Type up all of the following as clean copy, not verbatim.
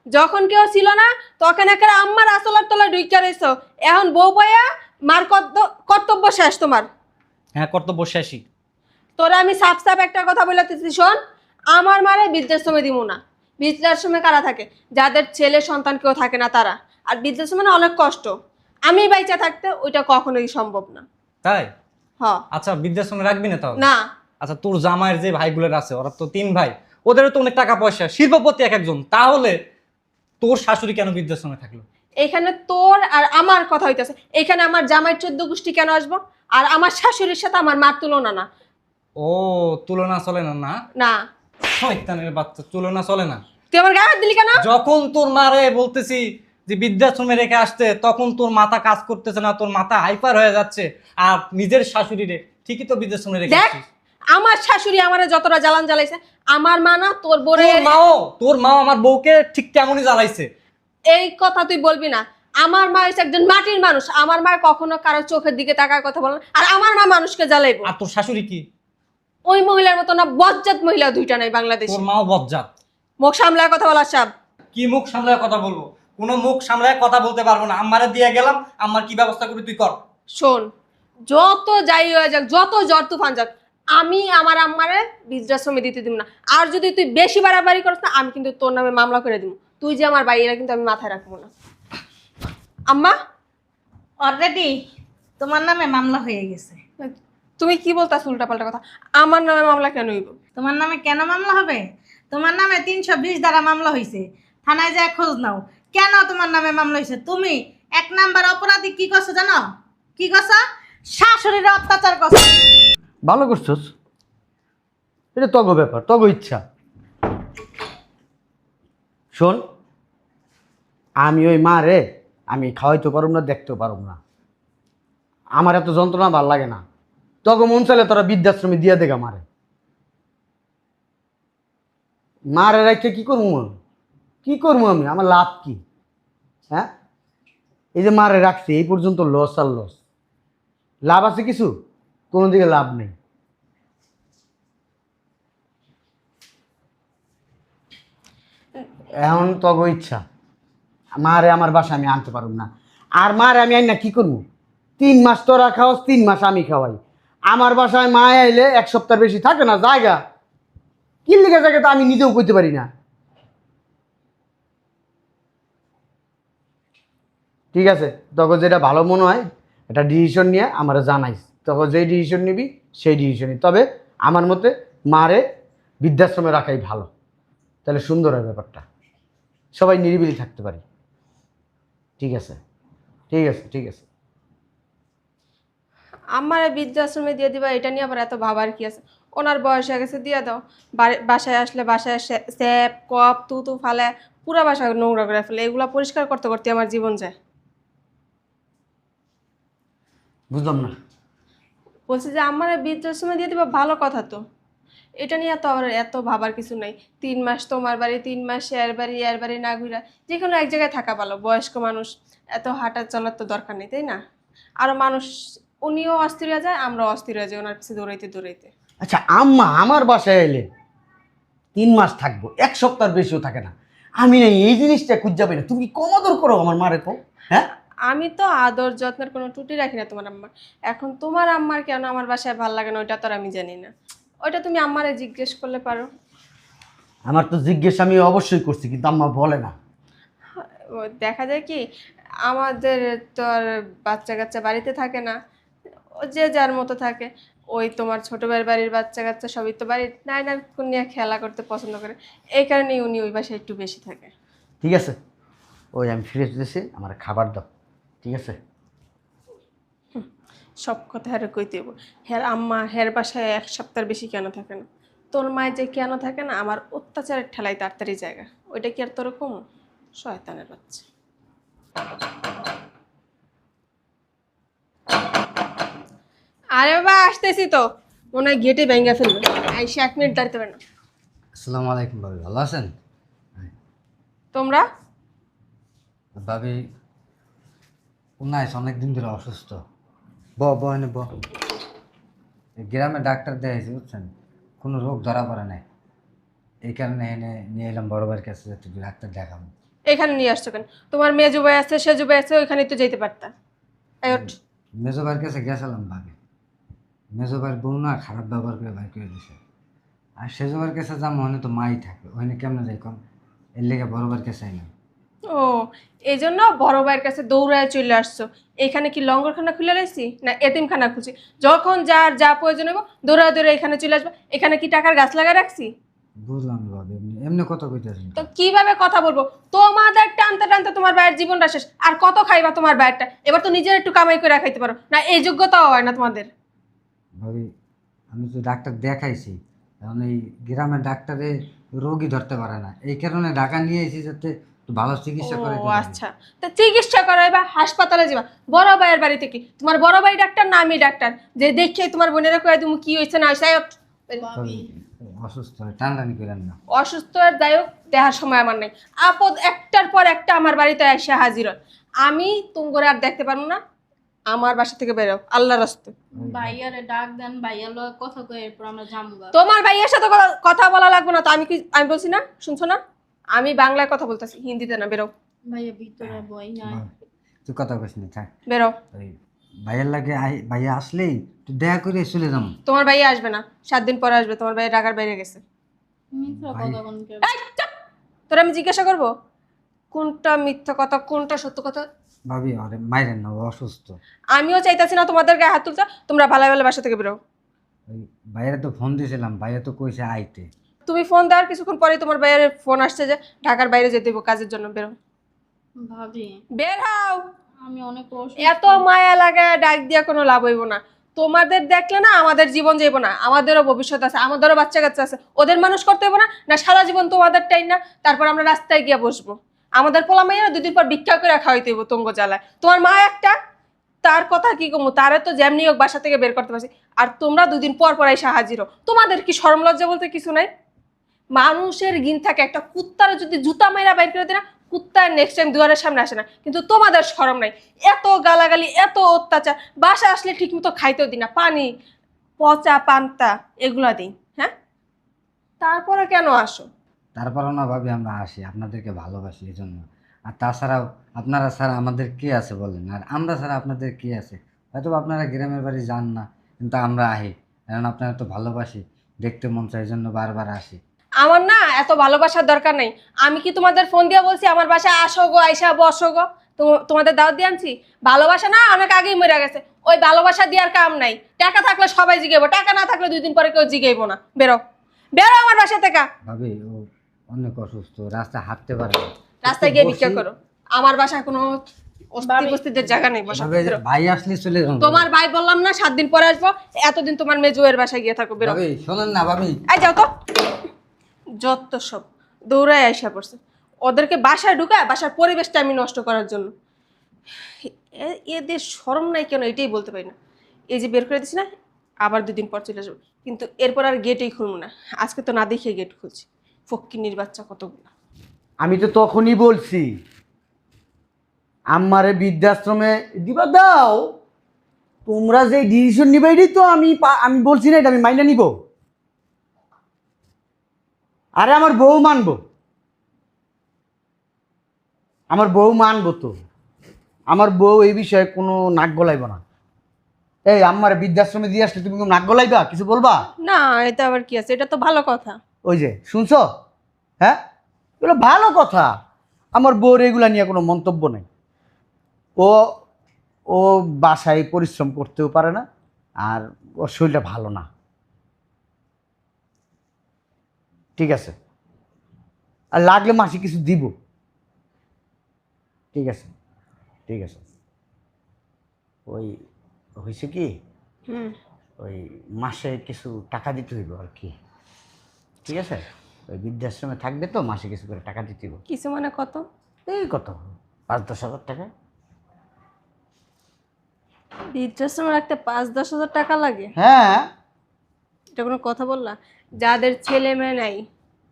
যখন কেউ ছিল না তখন একটা আম্মার আসলার তলায় ঢুইকা রইছো। এখন বউ পাইয়া মার কর্তব্য শেষ তোমার। হ্যাঁ, কর্তব্য শেষই। তোরা আমি সাফ সাফ একটা কথা বলতেছি, শোন, আমার মারে বৃদ্ধাশ্রমে দিব না। বৃদ্ধাশ্রমে কারা থাকে? যাদের ছেলে সন্তান কেউ থাকে না তারা। আর বৃদ্ধাশ্রমে না অনেক কষ্ট। আমি বাইচা থাকতে ওইটা কখনোই সম্ভব না। তাই? হ। আচ্ছা, বৃদ্ধাশ্রমে রাখবি না তাহলে? না। আচ্ছা, তোর জামাইয়ের যে ভাইগুলোর আছে, ওরা তো 3 ভাই, ওদেরও তো অনেক টাকা পয়সা, শিল্পপতি এক একজন, তাহলে তোর শাশুড়ি কেন বৃদ্ধাশ্রমে থাকলো? এখানে তোর আর আমার কথা হইতেছে। এখানে আমার জামাই 14 গোষ্ঠী কেন আসবো? আর আমার শাশুড়ির সাথে আমার মার তুলনা না। ও, তুলনা চলে না? না, না। শয়তানের বাচ্চা, তুলনা চলে না। তুই আমার গায়ে হাত দিলি কেন? যখন তোর মারে বলতেছি যে বৃদ্ধাশ্রমে রেখে আসতে, তখন তোর মাথা কাজ করতেছে না, তোর মাথা হাইপার হয়ে যাচ্ছে। আর নিজের শাশুড়ি রে ঠিকই তো বৃদ্ধাশ্রমে রেখে দেখ, আসছিস। আমার শাশুড়ি আমারে যতটা জ্বালান জ্বালাইছে, আমার মা না তোর বোরে। তোর মা আমার বউকে ঠিক তেমনই জ্বালাইছে। এই কথা তুই বলবি না। আমার মা হচ্ছে একজন মাটির মানুষ। আমার মা কখনো কারো চোখের দিকে তাকায় কথা বলে না। আর আমার মা মানুষকে জ্বালাইবো? আর তোর শাশুড়ি কি? ওই মহিলার মতো না, বজ্জাত মহিলা দুইটা নাই বাংলাদেশে। তোর মাও বজ্জাত। মুখ সামলায় কথা বলার সাব। কি মুখ সামলায় কথা বলবো? কোনো মুখ সামলায় কথা বলতে পারবো না। আমারে দিয়ে গেলাম, আমার কি ব্যবস্থা করবি তুই কর। শোন, যত যাই হয়ে যাক, যত ঝড় তুফান যাক, আমি আমার আম্মারে বৃদ্ধাশ্রমে দিতে দিব না। আর যদি তুই বেশি বাড়াবাড়ি করিস না, আমি কিন্তু তোর নামে মামলা করে দিব। তুই যে আমার বাইরে, কিন্তু আমি মাথায় রাখবো না। আম্মা, অলরেডি তোমার নামে মামলা হয়ে গেছে। তুমি কি বলতাছ উল্টাপাল্টা কথা? আমার নামে মামলা কেন হইব? তোমার নামে কেন মামলা হবে? তোমার নামে 320 দ্বারা মামলা হয়েছে। থানায় যায় খোঁজ নাও, কেন তোমার নামে মামলা হয়েছে। তুমি 1 নাম্বার অপরাধী কি করছো জানো? কি করছো? শাশুড়ির অত্যাচার করছো। ভালো করছস, এটা তগ ব্যাপার, তগ ইচ্ছা। শোন, আমি ওই মা রে আমি খাওয়াইতে পারব না, দেখতেও পারব না। আমার এত যন্ত্রণা ভাল লাগে না। তগ মন চাইলে তোরা বৃদ্ধাশ্রমে দিয়া দেখা মারে। মারে রেখে কি করবো আমি? কি করবো আমি? আমার লাভ কি? হ্যাঁ, এই যে মারে রাখছি এই পর্যন্ত লস আর লস। লাভ আছে কিছু? কোনো দিকে লাভ নেই। এখন তগ ইচ্ছা। মারে আমার বাসায় আমি আনতে পারব না। আর মারে আমি আইনা কি করবো? 3 মাস তোরা খাওয়াস, 3 মাস আমি খাওয়াই। আমার বাসায় মা আইলে 1 সপ্তাহ বেশি থাকে না জায়গা। কি লিখে জায়গা তো আমি নিজেও করতে পারি না। ঠিক আছে, তখন যেটা ভালো মনে হয় একটা ডিসিশন নিয়ে আমার জানাইস। তখন যেই ডিসিশন নিবি সেই ডিসিশনই। তবে আমার মতে মারে বৃদ্ধাশ্রমে রাখাই ভালো, তাহলে সুন্দর হয় ব্যাপারটা, সবাই নিরিবিলি থাকতে পারি। ঠিক আছে, ঠিক আছে, ঠিক আছে। আমার বৃদ্ধাশ্রমে দিয়ে দিবা, এটা নিয়ে আবার এত ভাবার কি আছে? ওনার বয়স হয়ে গেছে, দিয়ে দাও। বাসায় আসলে বাসায় স্যাপ কপ তু তু ফালে পুরো বাসা নোংরা করে ফেলে। এগুলো পরিষ্কার করতে করতে আমার জীবন যায়। বুঝলাম না। বলছি যে আমার বৃদ্ধাশ্রমে দিয়ে দিবা, ভালো কথা তো। এটা নিয়ে তো আবার এত ভাবার কিছু নাই। 3 মাস তোমার বাড়ি, 3 মাস এর বাড়ি না ঘুরা যে কোনো এক জায়গায় থাকা ভালো। বয়স্ক মানুষ, এত হাঁটা চলার তো দরকার নেই, তাই না? আরো মানুষ, উনিও অস্থির হয়ে যায়, আমরাও অস্থির হয়ে যাই ওনার পিছিয়ে দৌড়াইতে দৌড়াইতে। আচ্ছা, আম্মা আমার বাসায় এলে 3 মাস থাকবো, 1 সপ্তাহ বেশিও থাকে না। আমি না এই জিনিসটা খুঁজে পাই না। তুমি কমাদর করো আমার মারে তো। হ্যাঁ, আমি তো আদর যত্নের কোনো ত্রুটি রাখি না তোমার আম্মার। এখন তোমার আম্মার কেন আমার বাসায় ভাল লাগে না ওইটা তো আর আমি জানি না। ওইটা তুমি আম্মারে জিজ্ঞেস করলে পারো। আমার তো জিজ্ঞেস আমি অবশ্যই করছি, কিন্তু আম্মা বলে না। ও দেখা যায় কি, আমাদের তো আর বাচ্চা কাচ্চা বাড়িতে থাকে না। ও যে যার মতো থাকে। ওই তোমার ছোট ভাইয়ের বাড়ির বাচ্চা কাচ্চা সবই তো বাড়ির নাইনার নিয়ে খেলা করতে পছন্দ করে। এই কারণেই উনি ওই বাসায় একটু বেশি থাকে। ঠিক আছে, ওই আমি ফিরে যেতেছি, আমার খাবার দাও। ঠিক আছে। সব কথা হেরে কইতে হইব। হের আম্মা হের বাসায় 1 সপ্তাহ বেশি কেন থাকে না? তোর মায়ের যে কেন থাকে না, আমার অত্যাচারের ঠেলাই তাড়াতাড়ি জায়গা। ওইটা কি আর তোর কম? শয়তানের বাচ্চা। আরে বাবা, আসতেছি তো। মনে হয় গেটে ভেঙে ফেলবে। আইসে 1 মিনিট দাঁড়াতে পারে না। আসসালামু আলাইকুম ভাবি, ভালো আছেন? তোমরা ভাবি উনাইস অনেক দিন ধরে অসুস্থ। এনে গ্রামে ডাক্তার দেখাইছি বুঝছেন, কোনো রোগ ধরা পড়ে নাই। এই কারণে এনে নিয়ে এলাম বড় ভাইয়ের কাছে, যাতে ডাক্তার দেখাবো। এখানে নিয়ে আসছো কেন? তোমার মেজো ভাই আছে, সেজো ভাই আছে, ওইখানে তো যেতে পারতা। এই ওঠ। মেজো ভাইয়ের কাছে গেছিলাম ভাবি, মেজো ভাইয়ের বউ না খারাপ ব্যবহার করে বাইর করে দিছে। আর সেজো ভাইয়ের কাছে যা মনে তো মাই থাকে, ওখানে কেমনে যাই কম, এর লেগে বড় ভাইয়ের কাছে আইলাম। ও, এই জন্য বড় ভাইয়ের কাছে দৌড়ায় চলে আসছো। এখানে কি লঙ্গরখানা খুলে রাখছি না এতিমখানা খুঁজি? যখন যার যা প্রয়োজন হইব দৌড়ায় দৌড়ে এখানে চলে আসবে। এখানে কি টাকার গাছ লাগায় রাখছি? বুঝলাম না ভাবি, এমনি এমনি কথা কইতেছেন। তো কিভাবে কথা বলবো? তোমাদের টানতে টানতে তোমার ভাইয়ের জীবনটা শেষ। আর কত খাইবা তোমার ভাইয়েরটা? এবার তো নিজের একটু কামাই করে খাইতে পারো না, এই যোগ্যতাও হয় না তোমাদের। ভাবি আমি তো ডাক্তার দেখাইছি, এখন এই গ্রামের ডাক্তারে রোগী ধরতে পারে না, এই কারণে ঢাকা নিয়ে এসেছি যাতে একটু ভালো চিকিৎসা করে। ও আচ্ছা, তা চিকিৎসা করাইবা হাসপাতালে যাবা বড় ভাইয়ের বাড়ি থেকে। তোমার বড় ভাই ডাক্তার না আমি ডাক্তার? যে দেখে তোমার বোনেরা কয়ে তুমি কি হয়েছে না হয়েছে। অসুস্থ হয় টানটানি করেন না। অসুস্থ আর যাই হোক, দেখার সময় আমার নাই। আপদ একটার পর একটা আমার বাড়িতে এসে হাজির হয়। আমি তুমগরে আর দেখতে পারবো না। আমার বাসা থেকে বেরো আল্লাহর রাস্তে। ভাইয়ারে ডাক দেন, ভাইয়ার লগে কথা কই, এরপর আমরা যামুগা। তোমার ভাইয়ের সাথে কথা বলা লাগবে না তো। আমি বলছি না, শুনছো না? আমি বাংলায় কথা বলতেছি, হিন্দিতে না। বেরো ভাইয়া ভিতরে বই নাই। তুই কথা কইস না, থাক। বেরো। ওই ভাইয়ের লাগে ভাইয়া আসলেই তুই দেখা করে চলে যাম। তোমার ভাইয়া আসবে না, 7 দিন পরে আসবে। তোমার ভাইয়া ঢাকার বাইরে গেছে। মিথ্যা কথা কোন কে? এই, চুপ! তোরা আমি জিজ্ঞাসা করবো কোনটা মিথ্যা কথা কোনটা সত্য কথা? ভাবি আরে মাইরেন না, ও অসুস্থ। আমিও চাইতাছি না তোমাদের গায়ে হাত তুলতে। তোমরা ভালো ভালো বাসা থেকে বেরো। ওই ভাইয়েরা তো ফোন দিয়েছিলাম, ভাইয়া তো কইছে আইতে। তুমি ফোন দেওয়ার কিছুক্ষণ পরে তোমার ভাইয়ের ফোন আসছে যে ঢাকার বাইরে যেতে হইব কাজের জন্য। বেরো, ভাবি বের হও। আমি অনেক অসুস্থ। এত মায়া লাগায় ডাক দিয়া কোনো লাভ হইব না। তোমাদের দেখলে না আমাদের জীবন যাইব না। আমাদেরও ভবিষ্যৎ আছে, আমাদেরও বাচ্চা কাচ্চা আছে। ওদের মানুষ করতে হইব না না সারা জীবন তোমাদের টাইম না। তারপর আমরা রাস্তায় গিয়ে বসবো। আমাদের পোলা মাইয়া 2 দিন পর ভিক্ষা করে খাওয়াইতে হইব তঙ্গ জ্বালায়। তোমার মা একটা, তার কথা কি কমু? তারে তো যেমনি হোক বাসা থেকে বের করতে পারছি। আর তোমরা 2 দিন পর পর এসে হাজির হও। তোমাদের কি শরম লজ্জা বলতে কিছু নাই? মানুষের গিন থাকে। একটা কুত্তারে যদি জুতা মাইরা বাইর করে দেয় না, কুত্তার নেক্সট টাইম দুয়ারের সামনে আসে না। কিন্তু তোমাদের শরম নাই। এত গালাগালি, এত অত্যাচার। বাসা আসলে ঠিক মতো খাইতেও দিই না, পানি, পচা পান্তা এগুলা দিই। হ্যাঁ, তারপরে কেন আসো? তারপরও না ভাবি আমরা আসি, আপনাদেরকে ভালোবাসি এই জন্য। আর তাছাড়াও আপনারা ছাড়া আমাদের কে আছে বলেন, আর আমরা ছাড়া আপনাদের কে আছে? হয়তো আপনারা গ্রামের বাড়ি যান না, কিন্তু আমরা আহি, কারণ আপনারা তো ভালোবাসি, দেখতে মন চাই, এই জন্য বারবার আসি। আমার না এত ভালোবাসার দরকার নেই। আমি কি তোমাদের ফোন দিয়ে বলছি আমার বাসায় আসো গো, আইসা বসো গো? তোমাদের দাওয়াত দিয়ে আনছি? ভালোবাসা না অনেক আগেই মরে গেছে। ওই ভালোবাসা দেওয়ার কাম নাই। টাকা থাকলে সবাই জিগাইবো, টাকা না থাকলে 2 দিন পরে কেউ জিগাইবো না। বেরো, বেরো আমার বাসা থেকে। ভাবি ও অনেক অসুস্থ, রাস্তায় হাঁটতে পারে না। রাস্তায় গিয়ে বসি- ভিক্ষা করো। আমার বাসায় কোনো অস্তিত্বের জায়গা নেই বসা। ভাবি, এই যে ভাই আসলে চলে যাবো। তোমার ভাই বললাম না 7 দিন পরে আসবো। এতদিন তোমার মেজুয়ের বাসায় গিয়ে থাকো। বেরো। ভাবি শোনেন না ভাবি। এই যাও তো। যত সব দৌড়ায় আইসা পড়ছে। ওদেরকে বাসায় ঢুকায় বাসার পরিবেশটা আমি নষ্ট করার জন্য। এদের শরম নাই কেন এটাই বলতে পারি না। এই যে বের করে দিছি না, আবার 2 দিন পর চলে যাবো। কিন্তু এরপর আর গেটেই খুলবো না। আজকে তো না দেখিয়ে গেট খুলছি। ফক্কিনির বাচ্চা কতগুলো। আমি তো তখনই বলছি আমারে বৃদ্ধাশ্রমে দিবা দাও। তোমরা যে ডিসিশন নিবে এটাই তো আমি বলছি না, এটা আমি মাইনা নিব। আরে আমার বউ মানবো, আমার বউ মানবো তো। আমার বউ এই বিষয়ে কোনো নাক গলাইব না। এই আমার বৃদ্ধাশ্রমে দিয়ে আসলে তুমি কোনো নাক গলাইবা, কিছু বলবা? না, এটা আবার কি আছে? এটা তো ভালো কথা। ওই যে শুনছো, হ্যাঁ, এগুলো ভালো কথা। আমার বউর এগুলা নিয়ে কোনো মন্তব্য নেই। ও ও বাসায় পরিশ্রম করতেও পারে না, আর ওর শরীরটা ভালো না। ঠিক আছে, আর লাগলে মাসে কিছু দিব। ঠিক আছে, ঠিক আছে। ওই হয়েছে কি, ওই মাসে কিছু টাকা দিতে হইব আর কি। ঠিক আছে, ওই বৃদ্ধাশ্রমে থাকবে তো, মাসে কিছু করে টাকা দিতে হইব। কিছু মানে কত? এই কত, 5-10 হাজার টাকা। বৃদ্ধাশ্রমে রাখতে 5-10 হাজার টাকা লাগে? হ্যাঁ, এটা কোনো কথা বললা? যাদের ছেলে মেয়ে নাই,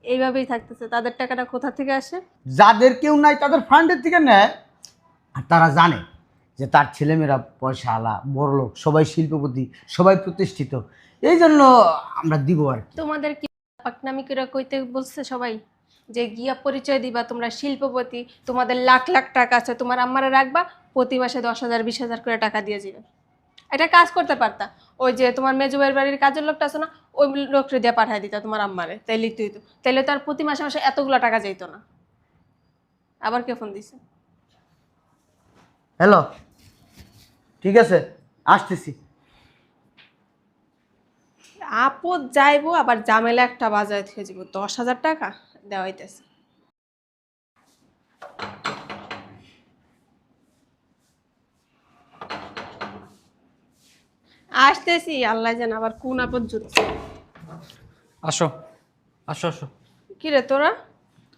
এইভাবেই থাকতেছে, তাদের টাকাটা কোথা থেকে আসে? যাদের কেউ নাই তাদের ফান্ডের থেকে নেয়। আর তারা জানে যে তার ছেলেমেয়েরা পয়সা আলা, বড় লোক, সবাই শিল্পপতি, সবাই প্রতিষ্ঠিত, এই জন্য আমরা দিব আর কি। তোমাদের কি পাকনামি করে কইতে বলছে সবাই? যে গিয়া পরিচয় দিবা তোমরা শিল্পপতি, তোমাদের লাখ লাখ টাকা আছে, তোমার আম্মারে রাখবা, প্রতি মাসে 10,000 20,000 করে টাকা দিয়ে যাবে। একটা কাজ করতে পারতা, ওই যে তোমার মেজুবাইয়ের বাড়ির কাজের লোকটা আছে না, ওই লোকটা দিয়ে পাঠাই দিতা তোমার আম্মারে, তাই লিখতে হইতো, তাইলে তার প্রতি মাসে মাসে এতগুলো টাকা যাইতো না। আবার কে ফোন দিছে? হ্যালো, ঠিক আছে, আসতেছি। আপদ যাইবো, আবার জামেলা একটা বাজায় থেকে যাবো, 10,000 টাকা দেওয়াইতেছে। আসতেছি, আল্লাহ জান আবার কোন আপদ জুটছে। আসো আসো আসো। কি রে তোরা?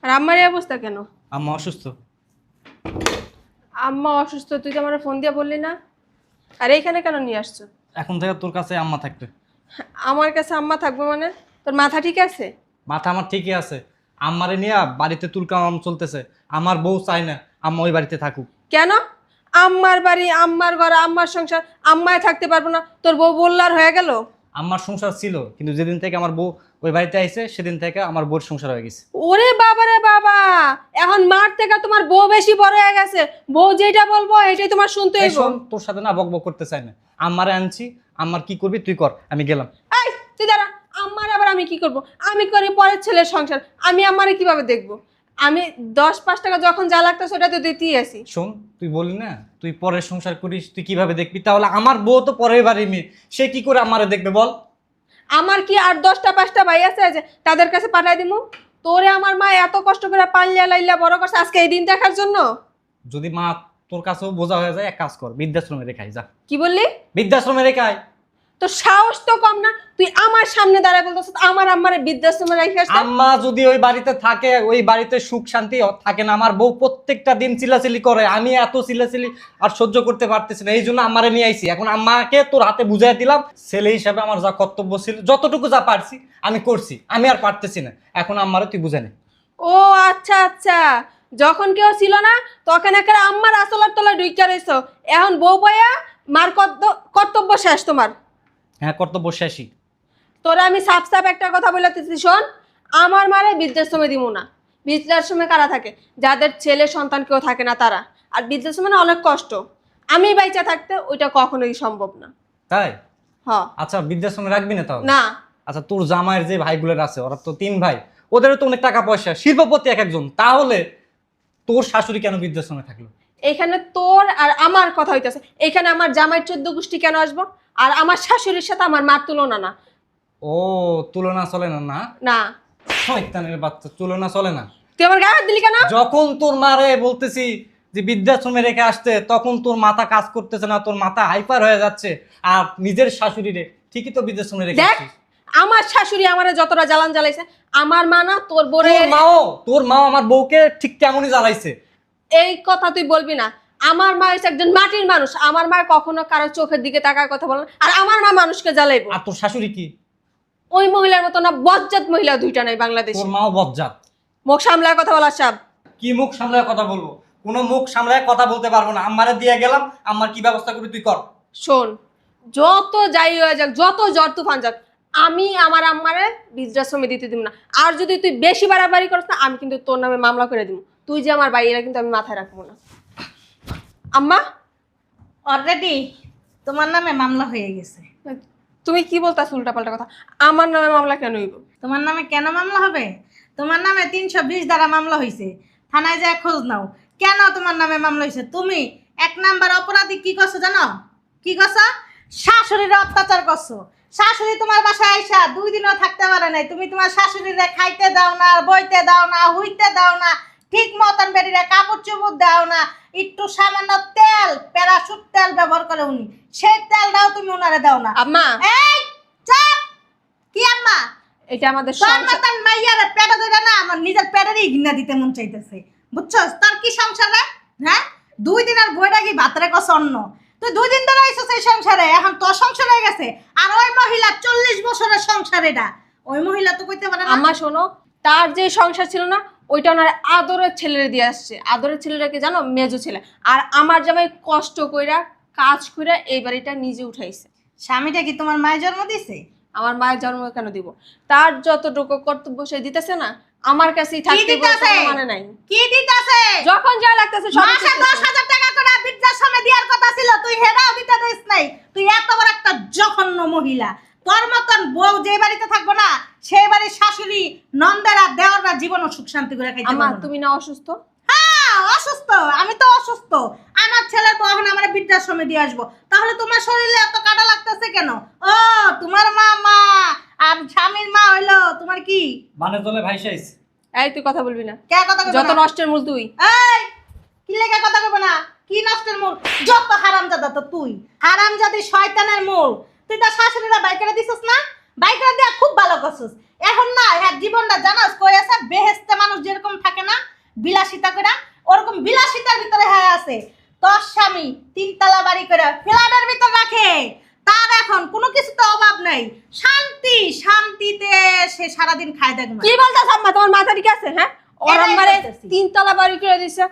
আর আম্মার এই অবস্থা কেন? আম্মা অসুস্থ। আম্মা অসুস্থ, তুই তো আমার ফোন দিয়ে বললি না? আর এইখানে কেন নিয়ে আসছো? এখন থেকে তোর কাছে আম্মা থাকবে। আমার কাছে আম্মা থাকবে মানে? তোর মাথা ঠিক আছে? মাথা আমার ঠিকই আছে। আম্মারে নিয়ে বাড়িতে তুলকাম চলতেছে। আমার বউ চায় না আম্মা ওই বাড়িতে থাকুক। কেন? আম্মার বাড়ি, আম্মার ঘর, আম্মার সংসার, আম্মায় থাকতে পারবো না? তোর বউ বললার হয়ে গেল? আমার সংসার ছিল, কিন্তু যেদিন থেকে আমার বউ ওই বাড়িতে আইছে সেদিন থেকে আমার বউর সংসার হয়ে গেছে। ওরে বাবা রে বাবা, এখন মার থেকে তোমার বউ বেশি বড় হয়ে গেছে। বউ যেটা বলবো এটাই তোমার শুনতে এই হইব। শোন, তোর সাথে না বকবক করতে চাই না। আম্মারে আনছি, আম্মার কি করবি তুই কর, আমি গেলাম। এই তুই দাঁড়া, আম্মার আবার আমি কি করব? আমি করি পরের ছেলের সংসার, আমি আম্মারে কিভাবে দেখবো? আমি 10-5 টাকা যখন যা লাগতো সেটা তো দিতেই আসি। শোন, তুই বললি না তুই পরের সংসার করিস, তুই কিভাবে দেখবি? তাহলে আমার বউ তো পরের বাড়ির মেয়ে, সে কি করে আমারে দেখবে বল? আমার কি আর 10টা-5টা ভাই আছে যে তাদের কাছে পাঠাই দিমু? তোরে আমার মা এত কষ্ট করে পাল্লা লাইলা বড় করছে আজকে এই দিন দেখার জন্য? যদি মা তোর কাছেও বোঝা হয়ে যায়, এক কাজ কর, বৃদ্ধাশ্রমে রেখাই যা। কি বললি? বৃদ্ধাশ্রমে রেখাই। তোর সাহস তো কম না, তুই আমার সামনে দাঁড়ায় বলতেছিস আমার আম্মারে বৃদ্ধাশ্রমে রেখে আসতে? আম্মা যদি ওই বাড়িতে থাকে, ওই বাড়িতে সুখ শান্তি থাকে না। আমার বউ প্রত্যেকটা দিন চিল্লাচিল্লি করে, আমি এত চিল্লাচিল্লি আর সহ্য করতে পারতেছি না, এই জন্য আম্মারে নিয়ে আইছি। এখন আম্মাকে তোর হাতে বুঝাই দিলাম, ছেলে হিসাবে আমার যা কর্তব্য ছিল, যতটুকু যা পারছি আমি করছি, আমি আর পারতেছি না। এখন আম্মারে তুই বুঝে নে। ও আচ্ছা আচ্ছা, যখন কেউ ছিল না তখন একটা আম্মার আসলার তলায় ঢুইকা রইছো, এখন বউ বয়া মার কর্তব্য শেষ তোমার? হ্যাঁ, কর্তব্য শেষই। তোরা আমি সাফ সাফ একটা কথা বলতেছি, শোন, আমার মারে বৃদ্ধাশ্রমে দিব না। বৃদ্ধাশ্রমে কারা থাকে? যাদের ছেলে সন্তান কেউ থাকে না তারা। আর বৃদ্ধাশ্রমে না অনেক কষ্ট, আমি বাইচা থাকতে ওইটা কখনোই সম্ভব না। তাই? হ। আচ্ছা, বৃদ্ধাশ্রমে রাখবি না তাহলে? না। আচ্ছা, তোর জামাইয়ের যে ভাইগুলোর আছে, ওরা তো 3 ভাই, ওদেরও তো অনেক টাকা পয়সা, শিল্পপতি এক একজন, তাহলে তোর শাশুড়ি কেন বৃদ্ধাশ্রমে থাকলো? এখানে তোর আর আমার কথা হইতেছে, এখানে আমার জামাই 14 গোষ্ঠী কেন আসবো? আর আমার শাশুড়ির সাথে আমার মার তুলনা না। ও, তুলনা চলে না? না না। শয়তানের বাচ্চা, তুলনা চলে না। তুই আমার গায়ে হাত দিলি কেন? যখন তোর মারে বলতেছি যে বৃদ্ধাশ্রমে রেখে আসতে, তখন তোর মাথা কাজ করতেছে না, তোর মাথা হাইপার হয়ে যাচ্ছে। আর নিজের শাশুড়ি রে ঠিকই তো বৃদ্ধাশ্রমে রেখে দেখ, আসছিস। আমার শাশুড়ি আমারে যতটা জ্বালান জ্বালাইছে, আমার মা না তোর বোরে। তোর মা আমার বউকে ঠিক তেমনই জ্বালাইছে। এই কথা তুই বলবি না। আমার মা হচ্ছে একজন মাটির মানুষ, আমার মা কখনো কারো চোখের দিকে তাকার কথা বলে না। আর আমার মা মানুষকে জ্বালাইবো? আর তোর শাশুড়ি কি? ওই মহিলার মতো না বজ্জাত মহিলা দুইটা নাই বাংলাদেশে। তোর মাও বজ্জাত। মুখ সামলায় কথা বলা সাব। কি মুখ সামলায় কথা বলবো? কোনো মুখ সামলায় কথা বলতে পারবো না। আম্মারে দিয়ে গেলাম, আম্মার কি ব্যবস্থা করবি তুই কর। শোন, যত যাই হয়ে যাক, যত ঝড় তুফান যাক, আমি আমার আম্মারে বৃদ্ধাশ্রমে দিতে দিব না। আর যদি তুই বেশি বাড়াবাড়ি করিস না, আমি কিন্তু তোর নামে মামলা করে দিব। তুই যে আমার ভাই, এরা কিন্তু আমি মাথায় রাখবো না। আম্মা, অলরেডি তোমার নামে মামলা হয়ে গেছে। তুমি কি বলতাছ উল্টাপাল্টা কথা? আমার নামে মামলা কেন হইব? তোমার নামে কেন মামলা হবে? তোমার নামে 320 দ্বারা মামলা হয়েছে। থানায় যায় খোঁজ নাও, কেন তোমার নামে মামলা হয়েছে। তুমি 1 নাম্বার অপরাধী কি করছো জানো? কি করছো? শাশুড়ির অত্যাচার করছো। শাশুড়ি তোমার বাসায় আইসা 2 দিনও থাকতে পারে নাই। তুমি তোমার শাশুড়িরে খাইতে দাও না, বইতে দাও না, হুইতে দাও না, ঠিক মতন বেরিয়ে কাপড় চুপড় দাও না। একটু সামান্য তেল, প্যারাশুট তেল ব্যবহার করে উনি, সেই তেলটাও তুমি ওনারে দাও না। আম্মা, এই চাপ! কি আম্মা? এটা আমাদের তোর সংসার। মতন মাইয়ারে পেটে ধরে না আমার নিজের পেটেরই ঘৃণা দিতে মন চাইতেছে। বুঝছস? তোর কি সংসার রে? হ্যাঁ, 2 দিনের বইটা কি ভাত রেখছ অন্য? তুই 2 দিন ধরে আইছিস এই সংসারে, এখন তোর সংসার হয়ে গেছে। আর ওই মহিলা 40 বছরের সংসার এটা। ওই মহিলা তো কইতে পারে না। আম্মা শোনো, তার যে সংসার ছিল না, ওইটা ওনার আদরের ছেলেরে দিয়ে আসছে। আদরের ছেলেটাকে জানো? মেজো ছেলে। আর আমার জামাই কষ্ট কইরা কাজ কইরা এই বাড়িটা নিজে উঠাইছে। স্বামীটা কি তোমার মায়ের জন্ম দিছে? আমার মায়ের জন্ম কেন দিব? তার যতটুকু কর্তব্য সে দিতেছে না, আমার কাছেই থাকতে বলছো, দিতাছে? কোনো মানে নাই। কি দিতাছে? যখন যা লাগতেছে সব মাসে দিতেছে। 10,000 টাকা করে বৃদ্ধাশ্রমে দেওয়ার কথা ছিল, তুই হেরাও দিতে দিস নাই। তুই এত বড় একটা জঘন্য মহিলা। তোর মতন বউ যে বাড়িতে থাকবো না, সেই বাড়ির শাশুড়ি, নন্দেরা, দেওররা জীবনও সুখ শান্তি করে খাইতে আম্মা পারবো না। তুমি না অসুস্থ? হ্যাঁ, অসুস্থ। আমি তো অসুস্থ। আমার ছেলের বউ এখন আমার বৃদ্ধাশ্রমে দিয়ে আসবো। তাহলে তোমার শরীরে এত কাটা লাগতেছে কেন? ও, তোমার মা আর স্বামীর মা হইলো তোমার কি? মানে চলে ভাইসাইস। এই তুই কথা বলবি না, কে কথা কইবো যত না? নষ্টের মূল তুই। এই, কি লেগে কথা কইবো না? কি নষ্টের মূল? যত হারামজাদা তো তুই। হারামজাদি শয়তানের মূল। তুই তো শাশুড়িরা বাইকেরা দিছিস না? বাইকেরা দিয়া খুব ভালো করছিস। এখন না হ্যাঁ জীবনটা জানাস কই আছে? বেহেশতে মানুষ যেরকম থাকে না বিলাসিতা করে, ওরকম বিলাসিতার ভিতরে হ্যাঁ আছে। তোর স্বামী 3 তলা বাড়ি করে ফ্ল্যাটের ভিতর রাখে, তার এখন কোনো কিছুতে অভাব নাই। শান্তিতে সে সারাদিন খায় দেখবে। কি বলতাছ আম্মা, তোমার মাথা ঠিক আছে? হ্যাঁ, ওর এটাই আমারে বলতেছি। 3 তলা বাড়ি করে দিছে,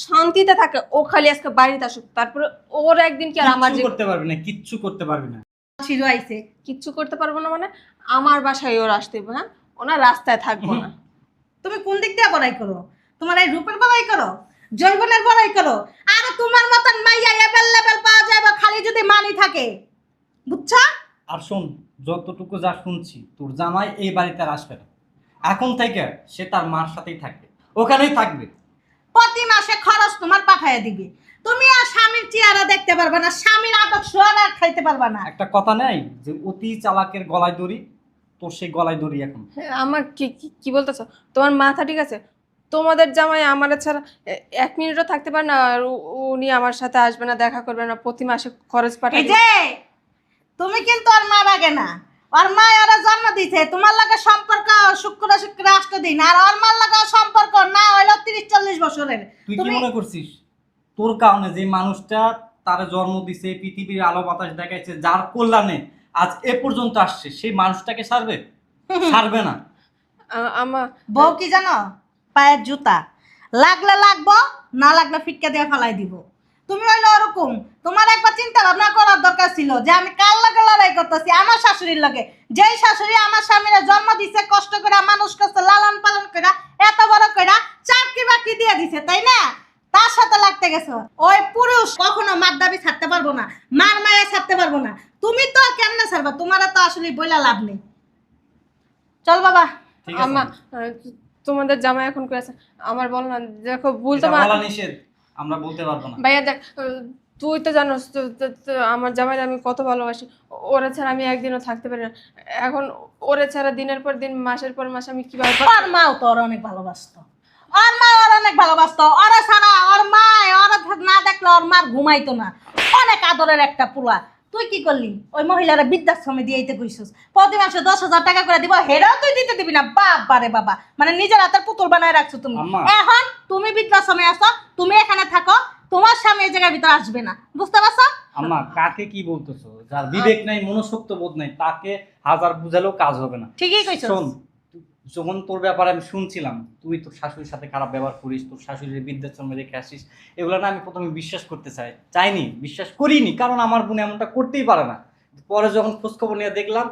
শান্তিতে থাকে। ও খালি আজকে বাড়িতে আসুক, তারপরে ওর একদিন কি আর আমার কিচ্ছু যে করতে পারবি না, কিচ্ছু করতে পারবি না। ছিড়ো আইছে। কিচ্ছু করতে পারবো না মানে? আমার বাসায় ওর আসতে হবে, হ্যাঁ? ওনার রাস্তায় থাকবো না। তুমি কোন দিক দিয়ে বড়াই করো? তোমার এই রূপের বড়াই করো, জৈবনের বড়াই করো? আর তোমার মতন মাইয়া অ্যাভেলেবল পাওয়া যায় বা খালি যদি মানি থাকে, বুঝছো? আর শোন, যতটুকু যা শুনছি তোর জামাই এই বাড়িতে আর আসবে না। এখন থেকে সে তার মার সাথেই থাকবে, ওখানেই থাকবে। প্রতি মাসে খরচ তোমার পাঠায় দিবে। তুমি আর স্বামীর চেহারা দেখতে পারবে না, স্বামীর আদর সোয়ার আর খাইতে পারবে না। একটা কথা নেই যে অতি চালাকের গলায় দড়ি, তোর সেই গলায় দড়ি এখন। হ্যাঁ, আমার কি বলতেছ? তোমার মাথা ঠিক আছে? তোমাদের জামাই আমার ছাড়া 1 মিনিটও থাকতে পারে না, আর উনি আমার সাথে আসবে না, দেখা করবে না, প্রতি মাসে খরচ এই পাঠাবে। যে তুমি কিন্তু ওর মা আগে না, ওর মা ওরা জন্ম দিছে, তোমার লাগে সম্পর্ক শুক্র আসতে দিন, আর ওর মার লাগে সম্পর্ক না হইলো 30-40 বছরের। তুই কি তুমি মনে করছিস তোর কারণে যে মানুষটা তার জন্ম দিছে, পৃথিবীর আলো বাতাস দেখাইছে, যার কল্যাণে আজ এ পর্যন্ত আসছে, সেই মানুষটাকে ছাড়বে? ছাড়বে না। আমার বউ কি জানো? পায়ের জুতা, লাগলে লাগবো, না লাগলে ফিটকা দিয়ে ফালাই দিব। তুমি হইলো ওরকম। তোমার একবার চিন্তা ভাবনা করার দরকার ছিল যে আমি কার লাগে লড়াই করতেছি, আমার শাশুড়ির লাগে। যেই শাশুড়ি আমার স্বামীরা জন্ম দিছে, কষ্ট করে মানুষ করছে, লালন পালন করে এত বড় করে চাকরি বাকরি দিয়ে দিছে, তাই না? তার সাথে লাগতে গেছো। ওই পুরুষ কখনো মার দাবি ছাড়তে পারবো না, মার মায়া ছাড়তে পারবো না। তুমি তো কেমনে ছাড়বা? তোমার তো আসলে বইলা লাভ নেই। চল বাবা। ঠিক আছে, আম্মা, তোমাদের জামাই এখন করেছে, আমার বল না, দেখো ভুল এটা তোমার। বলা নিষেধ, আমরা বলতে পারবো না। ভাইয়া দেখ, তুই তো জানোস তো আমার জামাইরে আমি কত ভালোবাসি। ওরা ছাড়া আমি একদিনও থাকতে পারি না। এখন ওরা ছাড়া দিনের পর দিন, মাসের পর মাস আমি কিভাবে ওর মাও তো ওর অনেক ভালোবাসতো, ওর মা ওর অনেক ভালোবাসতো। ওরা ছাড়া ওর মা ওরা না দেখলে ওর মার ঘুমাইতো না। অনেক আদরের একটা পুলা। তুই কি করলি? ওই মহিলারা বৃদ্ধাশ্রমে দিয়ে কইছিস প্রতি মাসে 10,000 টাকা করে দিব, হেরাও তুই দিতে দিবি না। বাবা রে বাবা, মানে নিজের হাতের পুতুল বানায় রাখছো তুমি। আম্মা। এখন তুমি বৃদ্ধাশ্রমে আসো, তুমি এখানে থাকো, তোমার স্বামী এই জায়গার ভিতরে আসবে না, বুঝতে পারছো? আম্মা, কাকে কি বলতেছো? যার বিবেক নাই, মনুষ্যত্ব বোধ নাই, তাকে হাজার বুঝালেও কাজ হবে না। ঠিকই কইছো। শোন, যখন তোর ব্যাপারে আমি শুনছিলাম তুই তোর শাশুড়ির সাথে খারাপ ব্যবহার করিস, তোর শাশুড়ির বৃদ্ধাশ্রমে রেখে আসিস, এগুলো না আমি প্রথমে বিশ্বাস করতে চাইনি, বিশ্বাস করিনি, কারণ আমার বোন এমনটা করতেই পারে না। পরে যখন খোঁজখবর নিয়ে দেখলাম,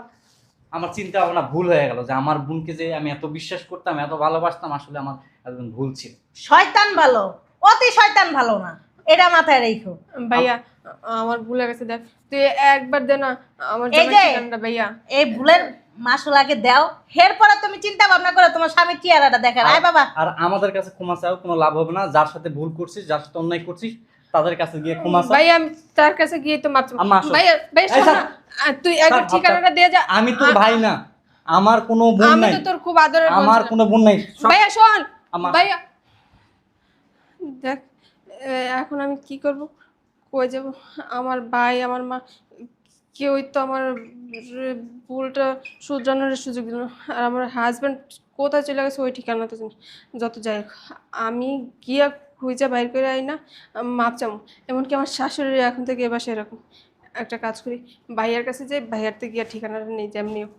আমার চিন্তা ভাবনা ভুল হয়ে গেল যে আমার বোনকে যে আমি এত বিশ্বাস করতাম, এত ভালোবাসতাম, আসলে আমার একদম ভুল ছিল। শয়তান ভালো, অতি শয়তান ভালো না, এটা মাথায় রেখো। ভাইয়া আমার ভুলে গেছে, দেখ তুই একবার দে না আমার এই জামাই যে ঠিকানাটা। ভাইয়া এই ভুলের মাসুল আগে দাও, এরপরে তুমি চিন্তা ভাবনা করো তোমার স্বামীর চেহারাটা দেখেন। আয় বাবা। আর আমাদের কাছে ক্ষমা চাও কোনো লাভ হবে না। যার সাথে ভুল করছিস, যার সাথে অন্যায় করছিস, তাদের কাছে গিয়ে ক্ষমা চা। ভাইয়া আমি তার কাছে গিয়ে তো মাপ চাবো। আম্মা, আসো। ভাইয়া ভাইয়া এই শোন স্যার। না, তুই একবার স্যার, ঠিকানাটা দিয়ে যা। আমি তোর ভাই না, আমার কোনো বোন আমি নাই, তো তোর খুব আদরের বোন আমার ছিলাম। কোনো বোন নাই। ভাইয়া শোন, আমার- ভাইয়া দেখ, এখন আমি কি করব, কই যাব? আমার ভাই আমার মা কেউই তো আমার ভুলটা শুধরানোর সুযোগ দিল না। আর আমার হাজব্যান্ড কোথায় চলে গেছে ওই ঠিকানা তো জানি। যত যাই হোক, আমি গিয়া খুঁজে বাইর করে আই না, মাপ চামো। এমনকি আমার শাশুড়ি এখন থেকে এবার সেরকম একটা কাজ করি, ভাইয়ার কাছে যাই, ভাইয়ার থেকে গিয়া ঠিকানাটা নেই যেমনি হোক।